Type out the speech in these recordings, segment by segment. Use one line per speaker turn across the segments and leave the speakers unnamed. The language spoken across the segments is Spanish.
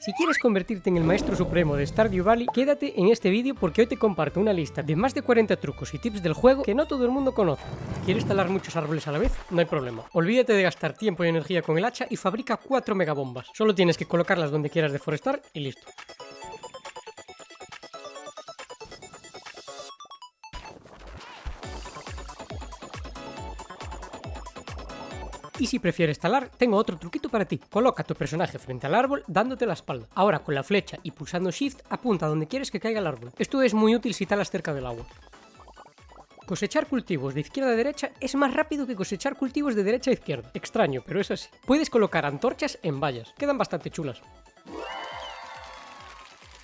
Si quieres convertirte en el maestro supremo de Stardew Valley, quédate en este vídeo porque hoy te comparto una lista de más de 40 trucos y tips del juego que no todo el mundo conoce. ¿Quieres talar muchos árboles a la vez? No hay problema. Olvídate de gastar tiempo y energía con el hacha y fabrica 4 megabombas. Solo tienes que colocarlas donde quieras deforestar y listo. Y si prefieres talar, tengo otro truquito para ti. Coloca a tu personaje frente al árbol dándote la espalda. Ahora con la flecha y pulsando Shift apunta donde quieres que caiga el árbol. Esto es muy útil si talas cerca del agua. Cosechar cultivos de izquierda a derecha es más rápido que cosechar cultivos de derecha a izquierda. Extraño, pero es así. Puedes colocar antorchas en vallas. Quedan bastante chulas.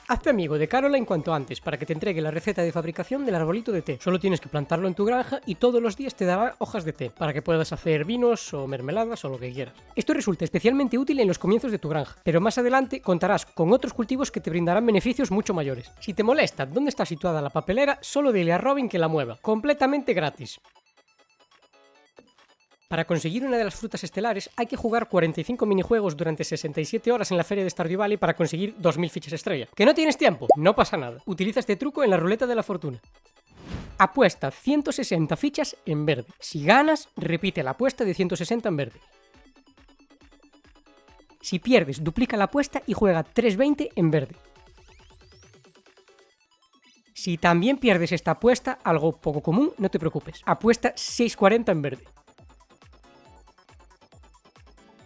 Hazte amigo de Caroline cuanto antes para que te entregue la receta de fabricación del arbolito de té. Solo tienes que plantarlo en tu granja y todos los días te dará hojas de té para que puedas hacer vinos o mermeladas o lo que quieras. Esto resulta especialmente útil en los comienzos de tu granja, pero más adelante contarás con otros cultivos que te brindarán beneficios mucho mayores. Si te molesta dónde está situada la papelera, solo dile a Robin que la mueva, completamente gratis. Para conseguir una de las frutas estelares hay que jugar 45 minijuegos durante 67 horas en la feria de Stardew Valley para conseguir 2000 fichas estrella. ¿Que no tienes tiempo? No pasa nada. Utiliza este truco en la ruleta de la fortuna. Apuesta 160 fichas en verde. Si ganas, repite la apuesta de 160 en verde. Si pierdes, duplica la apuesta y juega 320 en verde. Si también pierdes esta apuesta, algo poco común, no te preocupes. Apuesta 640 en verde.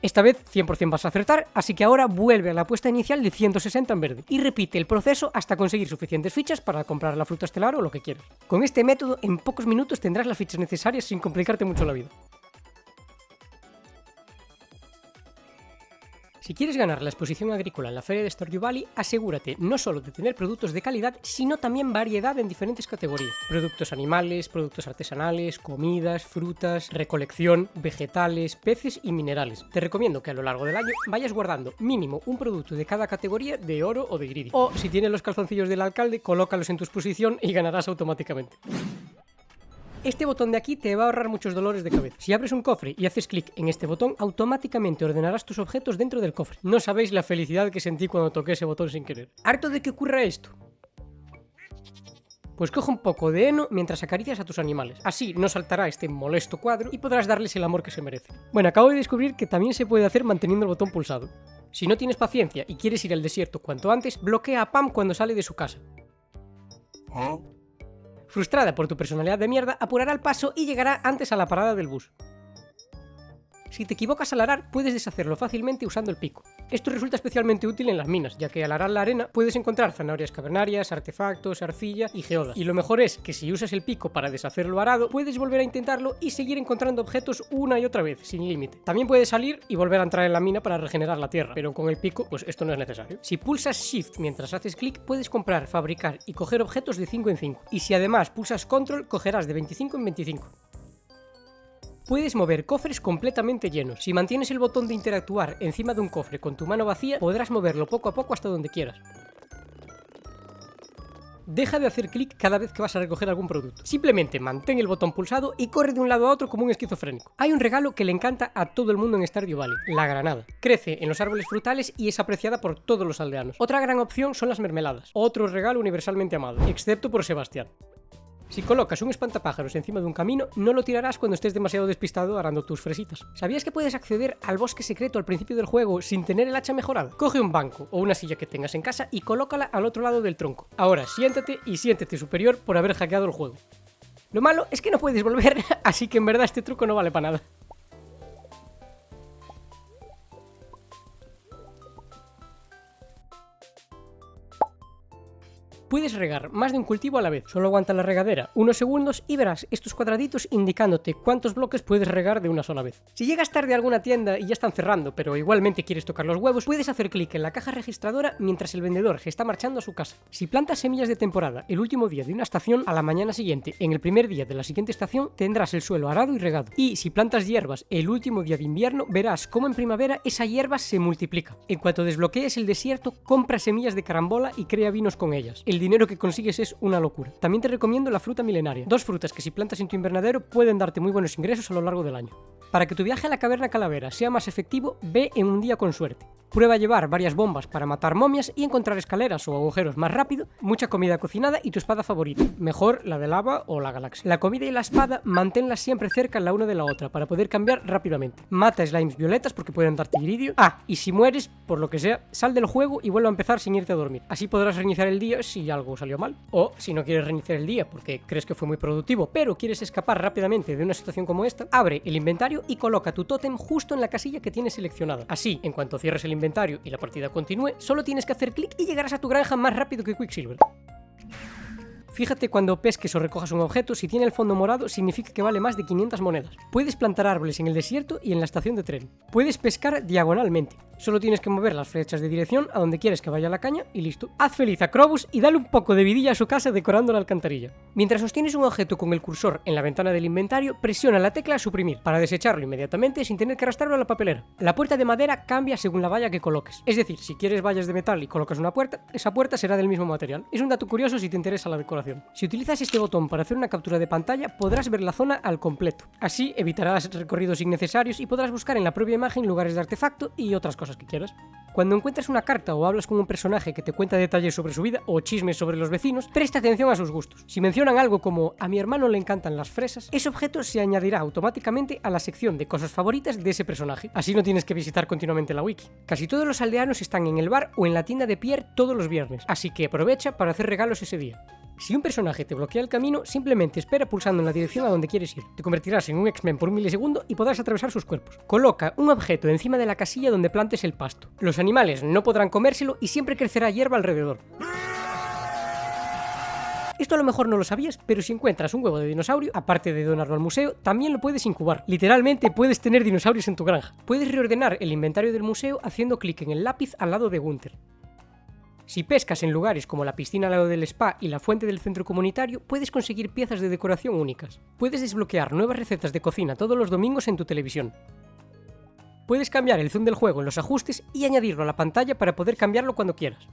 Esta vez 100% vas a acertar, así que ahora vuelve a la apuesta inicial de 160 en verde y repite el proceso hasta conseguir suficientes fichas para comprar la fruta estelar o lo que quieras. Con este método, en pocos minutos tendrás las fichas necesarias sin complicarte mucho la vida. Si quieres ganar la exposición agrícola en la feria de Stardew Valley, asegúrate no solo de tener productos de calidad, sino también variedad en diferentes categorías. Productos animales, productos artesanales, comidas, frutas, recolección, vegetales, peces y minerales. Te recomiendo que a lo largo del año vayas guardando mínimo un producto de cada categoría de oro o de greedy. O si tienes los calzoncillos del alcalde, colócalos en tu exposición y ganarás automáticamente. Este botón de aquí te va a ahorrar muchos dolores de cabeza. Si abres un cofre y haces clic en este botón, automáticamente ordenarás tus objetos dentro del cofre. No sabéis la felicidad que sentí cuando toqué ese botón sin querer. ¿Harto de que ocurra esto? Pues coge un poco de heno mientras acaricias a tus animales. Así no saltará este molesto cuadro y podrás darles el amor que se merecen. Bueno, acabo de descubrir que también se puede hacer manteniendo el botón pulsado. Si no tienes paciencia y quieres ir al desierto cuanto antes, bloquea a Pam cuando sale de su casa. Frustrada por tu personalidad de mierda, apurará el paso y llegará antes a la parada del bus. Si te equivocas al arar, puedes deshacerlo fácilmente usando el pico. Esto resulta especialmente útil en las minas, ya que al arar la arena puedes encontrar zanahorias cavernarias, artefactos, arcilla y geodas. Y lo mejor es que si usas el pico para deshacer lo arado, puedes volver a intentarlo y seguir encontrando objetos una y otra vez, sin límite. También puedes salir y volver a entrar en la mina para regenerar la tierra, pero con el pico, pues esto no es necesario. Si pulsas Shift mientras haces clic, puedes comprar, fabricar y coger objetos de 5 en 5. Y si además pulsas Control, cogerás de 25 en 25. Puedes mover cofres completamente llenos. Si mantienes el botón de interactuar encima de un cofre con tu mano vacía, podrás moverlo poco a poco hasta donde quieras. Deja de hacer clic cada vez que vas a recoger algún producto. Simplemente mantén el botón pulsado y corre de un lado a otro como un esquizofrénico. Hay un regalo que le encanta a todo el mundo en Stardew Valley, la granada. Crece en los árboles frutales y es apreciada por todos los aldeanos. Otra gran opción son las mermeladas, otro regalo universalmente amado, excepto por Sebastián. Si colocas un espantapájaros encima de un camino, no lo tirarás cuando estés demasiado despistado arando tus fresitas. ¿Sabías que puedes acceder al bosque secreto al principio del juego sin tener el hacha mejorada? Coge un banco o una silla que tengas en casa y colócala al otro lado del tronco. Ahora siéntate y siéntete superior por haber hackeado el juego. Lo malo es que no puedes volver, así que en verdad este truco no vale para nada. Puedes regar más de un cultivo a la vez. Solo aguanta la regadera unos segundos y verás estos cuadraditos indicándote cuántos bloques puedes regar de una sola vez. Si llegas tarde a alguna tienda y ya están cerrando, pero igualmente quieres tocar los huevos, puedes hacer clic en la caja registradora mientras el vendedor se está marchando a su casa. Si plantas semillas de temporada el último día de una estación, a la mañana siguiente, en el primer día de la siguiente estación, tendrás el suelo arado y regado. Y si plantas hierbas el último día de invierno, verás cómo en primavera esa hierba se multiplica. En cuanto desbloquees el desierto, compra semillas de carambola y crea vinos con ellas. El dinero que consigues es una locura. También te recomiendo la fruta milenaria, 2 frutas que si plantas en tu invernadero pueden darte muy buenos ingresos a lo largo del año. Para que tu viaje a la caverna calavera sea más efectivo, ve en un día con suerte. Prueba a llevar varias bombas para matar momias y encontrar escaleras o agujeros más rápido, mucha comida cocinada y tu espada favorita, mejor la de lava o la galaxia. La comida y la espada manténlas siempre cerca la una de la otra para poder cambiar rápidamente. Mata slimes violetas porque pueden darte iridio. Y si mueres, por lo que sea, sal del juego y vuelve a empezar sin irte a dormir. Así podrás reiniciar el día si algo salió mal. O si no quieres reiniciar el día porque crees que fue muy productivo, pero quieres escapar rápidamente de una situación como esta, abre el inventario y coloca tu tótem justo en la casilla que tienes seleccionada. Así, en cuanto cierres el inventario y la partida continúe, solo tienes que hacer clic y llegarás a tu granja más rápido que Quicksilver. Fíjate cuando pesques o recojas un objeto, si tiene el fondo morado significa que vale más de 500 monedas. Puedes plantar árboles en el desierto y en la estación de tren. Puedes pescar diagonalmente. Solo tienes que mover las flechas de dirección a donde quieres que vaya la caña y listo. Haz feliz a Krobus y dale un poco de vidilla a su casa decorando la alcantarilla. Mientras sostienes un objeto con el cursor en la ventana del inventario, presiona la tecla suprimir para desecharlo inmediatamente sin tener que arrastrarlo a la papelera. La puerta de madera cambia según la valla que coloques. Es decir, si quieres vallas de metal y colocas una puerta, esa puerta será del mismo material. Es un dato curioso si te interesa la decoración. Si utilizas este botón para hacer una captura de pantalla, podrás ver la zona al completo. Así evitarás recorridos innecesarios y podrás buscar en la propia imagen lugares de artefacto y otras cosas que quieras. Cuando encuentras una carta o hablas con un personaje que te cuenta detalles sobre su vida o chismes sobre los vecinos, presta atención a sus gustos. Si mencionan algo como "a mi hermano le encantan las fresas", ese objeto se añadirá automáticamente a la sección de cosas favoritas de ese personaje. Así no tienes que visitar continuamente la wiki. Casi todos los aldeanos están en el bar o en la tienda de Pierre todos los viernes, así que aprovecha para hacer regalos ese día. Si un personaje te bloquea el camino, simplemente espera pulsando en la dirección a donde quieres ir. Te convertirás en un X-Men por un milisegundo y podrás atravesar sus cuerpos. Coloca un objeto encima de la casilla donde plantes el pasto. Los animales no podrán comérselo y siempre crecerá hierba alrededor. Esto a lo mejor no lo sabías, pero si encuentras un huevo de dinosaurio, aparte de donarlo al museo, también lo puedes incubar. Literalmente puedes tener dinosaurios en tu granja. Puedes reordenar el inventario del museo haciendo clic en el lápiz al lado de Gunther. Si pescas en lugares como la piscina al lado del spa y la fuente del centro comunitario, puedes conseguir piezas de decoración únicas. Puedes desbloquear nuevas recetas de cocina todos los domingos en tu televisión. Puedes cambiar el zoom del juego en los ajustes y añadirlo a la pantalla para poder cambiarlo cuando quieras.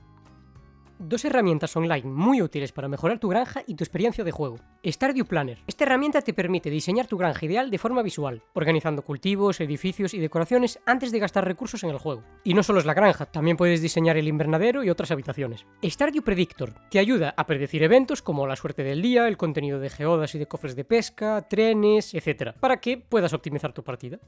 Dos herramientas online muy útiles para mejorar tu granja y tu experiencia de juego. Stardew Planner. Esta herramienta te permite diseñar tu granja ideal de forma visual, organizando cultivos, edificios y decoraciones antes de gastar recursos en el juego. Y no solo es la granja, también puedes diseñar el invernadero y otras habitaciones. Stardew Predictor te ayuda a predecir eventos como la suerte del día, el contenido de geodas y de cofres de pesca, trenes, etc., para que puedas optimizar tu partida.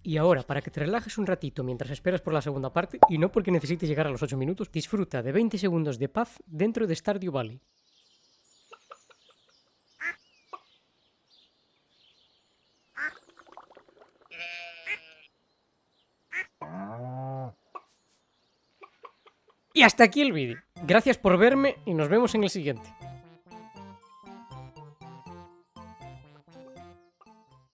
Y ahora, para que te relajes un ratito mientras esperas por la segunda parte, y no porque necesites llegar a los 8 minutos, disfruta de 20 segundos de paz dentro de Stardew Valley. Y hasta aquí el vídeo. Gracias por verme y nos vemos en el siguiente.